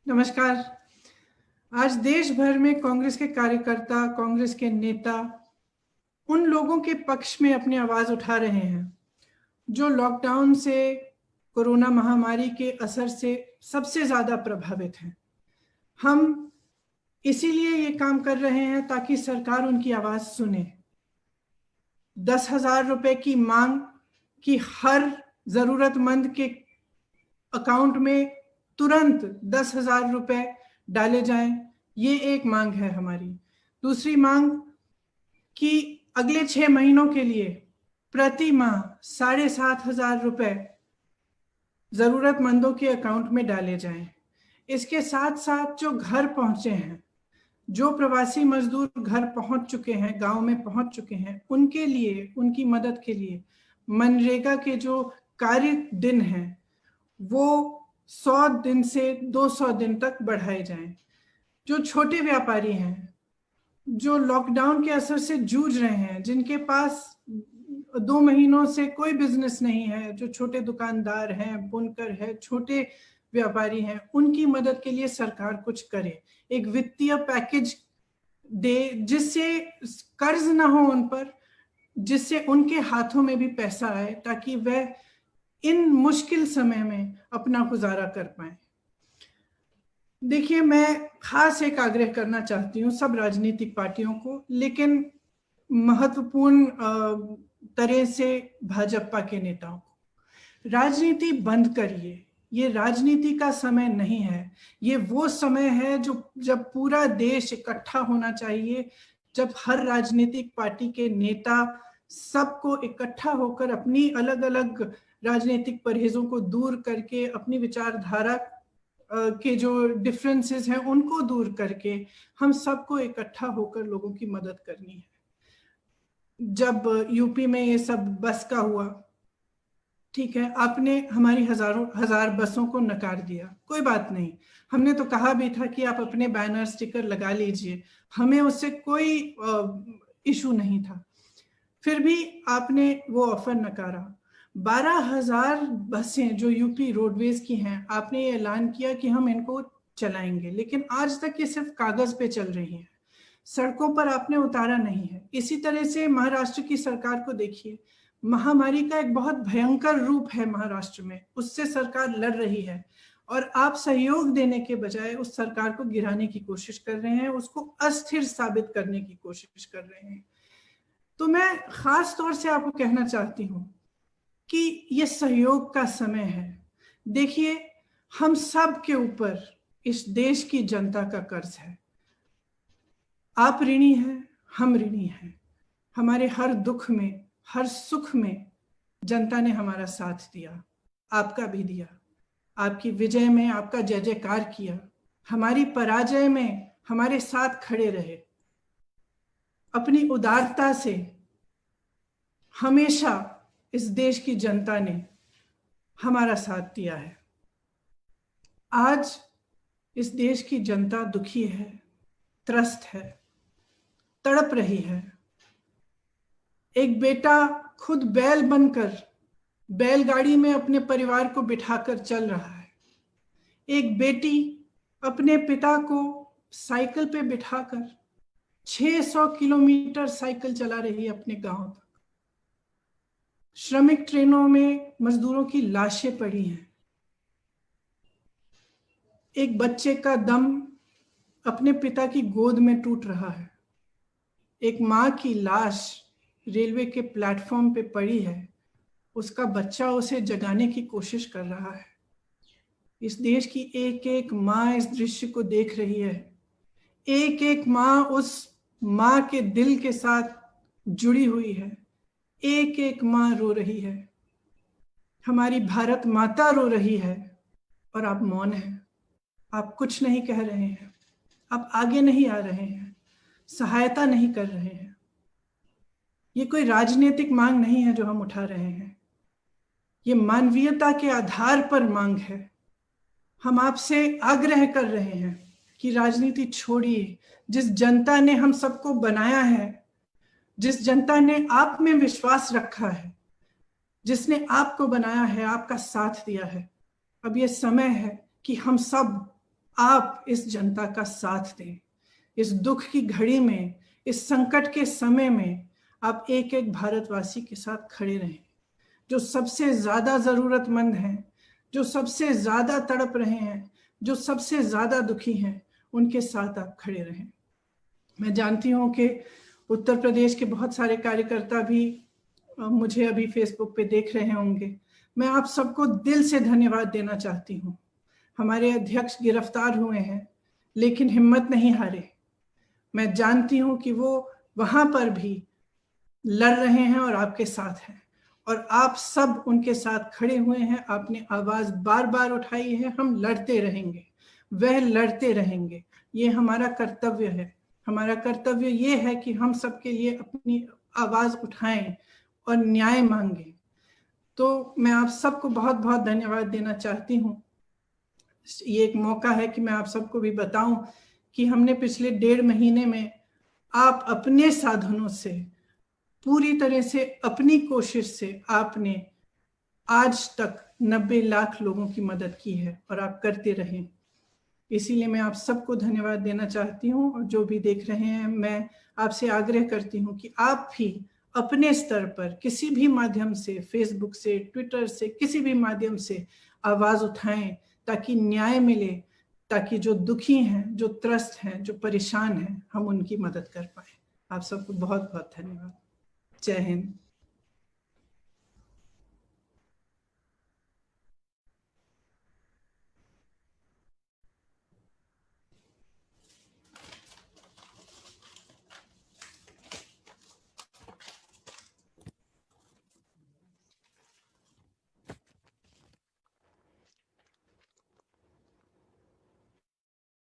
नमस्कार। आज देश भर में कांग्रेस के कार्यकर्ता, कांग्रेस के नेता उन लोगों के पक्ष में अपनी आवाज उठा रहे हैं जो लॉकडाउन से, कोरोना महामारी के असर से सबसे ज्यादा प्रभावित हैं। हम इसीलिए ये काम कर रहे हैं ताकि सरकार उनकी आवाज सुने। 10,000 रुपए की मांग कि हर जरूरतमंद के अकाउंट में तुरंत 10,000 रुपए डाले जाएं, ये एक मांग है हमारी। दूसरी मांग कि अगले 6 महीनों के लिए प्रति माह 7,500 रुपए जरूरतमंदों के अकाउंट में डाले जाएं। इसके साथ साथ जो घर पहुंचे हैं, जो प्रवासी मजदूर घर पहुंच चुके हैं, गांव में पहुंच चुके हैं, उनके लिए, उनकी मदद के लिए मनरेगा के जो कार्य दिन हैं वो 100 दिन से 200 दिन तक बढ़ाए जाएं। जो छोटे व्यापारी हैं, जो लॉकडाउन के असर से जूझ रहे हैं, जिनके पास 2 महीनों से कोई बिजनेस नहीं है, जो छोटे दुकानदार हैं, बुनकर है, छोटे व्यापारी हैं, उनकी मदद के लिए सरकार कुछ करे। एक वित्तीय पैकेज दे जिससे कर्ज ना हो उन पर, जिससे उनके हाथों में भी पैसा आए ताकि वह इन मुश्किल समय में अपना गुजारा कर पाए। देखिए, मैं खास एक आग्रह करना चाहती हूँ सब राजनीतिक पार्टियों को, लेकिन महत्वपूर्ण तरह से भाजपा के नेताओं को, राजनीति बंद करिए। ये राजनीति का समय नहीं है। ये वो समय है जब पूरा देश इकट्ठा होना चाहिए, जब हर राजनीतिक पार्टी के नेता सबको इकट्ठा होकर अपनी अलग अलग राजनीतिक परहेजों को दूर करके, अपनी विचारधारा के जो डिफरेंसेस हैं उनको दूर करके हम सबको इकट्ठा होकर लोगों की मदद करनी है। जब यूपी में ये सब बस का हुआ, ठीक है, आपने हमारी हजार बसों को नकार दिया, कोई बात नहीं। हमने तो कहा भी था कि आप अपने बैनर स्टिकर लगा लीजिए, हमें उससे कोई इशू नहीं था। फिर भी आपने वो ऑफर नकारा। 12,000 बसें जो यूपी रोडवेज की हैं, आपने ये ऐलान किया कि हम इनको चलाएंगे, लेकिन आज तक ये सिर्फ कागज पे चल रही हैं, सड़कों पर आपने उतारा नहीं है। इसी तरह से महाराष्ट्र की सरकार को देखिए, महामारी का एक बहुत भयंकर रूप है महाराष्ट्र में, उससे सरकार लड़ रही है और आप सहयोग देने के बजाय उस सरकार को गिराने की कोशिश कर रहे हैं, उसको अस्थिर साबित करने की कोशिश कर रहे हैं। तो मैं खास तौर से आपको कहना चाहती हूँ कि ये सहयोग का समय है। देखिए, हम सब के ऊपर इस देश की जनता का कर्ज है। आप ऋणी हैं, हम ऋणी हैं। हमारे हर दुख में, हर सुख में जनता ने हमारा साथ दिया, आपका भी दिया। आपकी विजय में आपका जय जयकार किया, हमारी पराजय में हमारे साथ खड़े रहे। अपनी उदारता से हमेशा इस देश की जनता ने हमारा साथ दिया है। आज इस देश की जनता दुखी है, त्रस्त है, तड़प रही है। एक बेटा खुद बैल बनकर बैलगाड़ी में अपने परिवार को बिठाकर चल रहा है। एक बेटी अपने पिता को साइकिल पे बिठाकर 600 किलोमीटर साइकिल चला रही है अपने गांव तक। श्रमिक ट्रेनों में मजदूरों की लाशें पड़ी हैं। एक बच्चे का दम अपने पिता की गोद में टूट रहा है। एक माँ की लाश रेलवे के प्लेटफॉर्म पे पड़ी है, उसका बच्चा उसे जगाने की कोशिश कर रहा है। इस देश की एक एक माँ इस दृश्य को देख रही है। एक एक माँ उस माँ के दिल के साथ जुड़ी हुई है। एक एक माँ रो रही है। हमारी भारत माता रो रही है और आप मौन हैं। आप कुछ नहीं कह रहे हैं, आप आगे नहीं आ रहे हैं, सहायता नहीं कर रहे हैं। ये कोई राजनीतिक मांग नहीं है जो हम उठा रहे हैं, ये मानवीयता के आधार पर मांग है। हम आपसे आग्रह कर रहे हैं कि राजनीति छोड़िए। जिस जनता ने हम सबको बनाया है, जिस जनता ने आप में विश्वास रखा है, जिसने आपको बनाया है, आपका साथ दिया है, अब ये समय है कि हम सब आप इस जनता का साथ दें। इस दुख की घड़ी में, इस संकट के समय में आप एक एक भारतवासी के साथ खड़े रहें, जो सबसे ज्यादा जरूरतमंद हैं, जो सबसे ज्यादा तड़प रहे हैं, जो सबसे ज्यादा दुखी हैं, उनके साथ आप खड़े रहें। मैं जानती हूँ कि उत्तर प्रदेश के बहुत सारे कार्यकर्ता भी मुझे अभी फेसबुक पे देख रहे होंगे। मैं आप सबको दिल से धन्यवाद देना चाहती हूँ। हमारे अध्यक्ष गिरफ्तार हुए हैं, लेकिन हिम्मत नहीं हारे। मैं जानती हूँ कि वो वहां पर भी लड़ रहे हैं और आपके साथ हैं, और आप सब उनके साथ खड़े हुए हैं। आपने आवाज बार बार उठाई है। हम लड़ते रहेंगे, वह लड़ते रहेंगे। ये हमारा कर्तव्य है। हमारा कर्तव्य ये है कि हम सबके लिए अपनी आवाज उठाएं और न्याय मांगें। तो मैं आप सबको बहुत बहुत धन्यवाद देना चाहती हूँ। ये एक मौका है कि मैं आप सबको भी बताऊं कि हमने पिछले 1.5 महीने में आप अपने साधनों से, पूरी तरह से अपनी कोशिश से आपने आज तक 90 लाख लोगों की मदद की है, और आप करते रहें। इसीलिए मैं आप सबको धन्यवाद देना चाहती हूँ। और जो भी देख रहे हैं, मैं आपसे आग्रह करती हूँ कि आप भी अपने स्तर पर किसी भी माध्यम से, फेसबुक से, ट्विटर से, किसी भी माध्यम से आवाज उठाएं, ताकि न्याय मिले, ताकि जो दुखी हैं, जो त्रस्त हैं, जो परेशान हैं, हम उनकी मदद कर पाए। आप सबको बहुत बहुत धन्यवाद। जय हिंद।